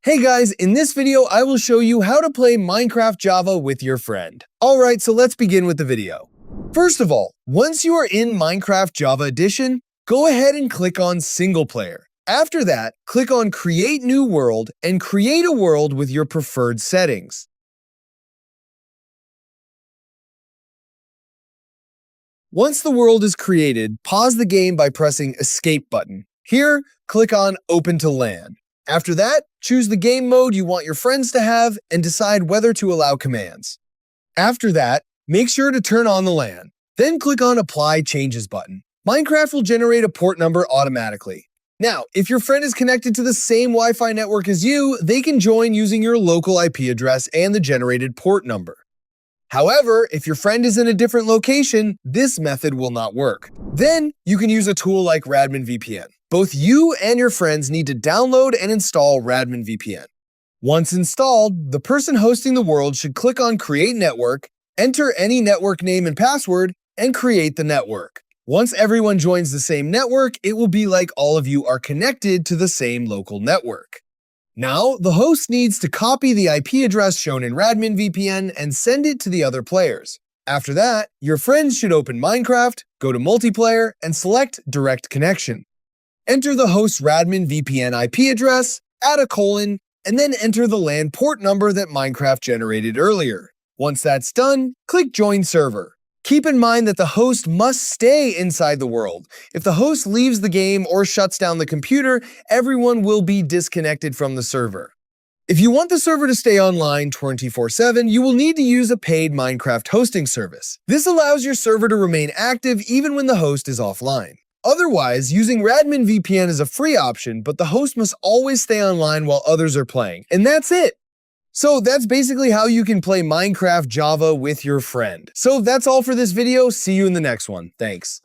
Hey guys, in this video I will show you how to play Minecraft Java with your friend. Alright, so let's begin with the video. First of all, once you are in Minecraft Java Edition, go ahead and click on Single Player. After that, click on Create New World and create a world with your preferred settings. Once the world is created, pause the game by pressing Escape button. Here, click on Open to LAN. After that, choose the game mode you want your friends to have and decide whether to allow commands. After that, make sure to turn on the LAN. Then click on Apply Changes button. Minecraft will generate a port number automatically. Now, if your friend is connected to the same Wi-Fi network as you, they can join using your local IP address and the generated port number. However, if your friend is in a different location, this method will not work. Then, you can use a tool like Radmin VPN. Both you and your friends need to download and install Radmin VPN. Once installed, the person hosting the world should click on Create Network, enter any network name and password, and create the network. Once everyone joins the same network, it will be like all of you are connected to the same local network. Now, the host needs to copy the IP address shown in Radmin VPN and send it to the other players. After that, your friends should open Minecraft, go to Multiplayer, and select Direct Connection. Enter the host's Radmin VPN IP address, add a colon, and then enter the LAN port number that Minecraft generated earlier. Once that's done, click Join Server. Keep in mind that the host must stay inside the world. If the host leaves the game or shuts down the computer, everyone will be disconnected from the server. If you want the server to stay online 24/7, you will need to use a paid Minecraft hosting service. This allows your server to remain active even when the host is offline. Otherwise, using Radmin VPN is a free option, but the host must always stay online while others are playing. And that's it! So that's basically how you can play Minecraft Java with your friend. So that's all for this video. See you in the next one. Thanks.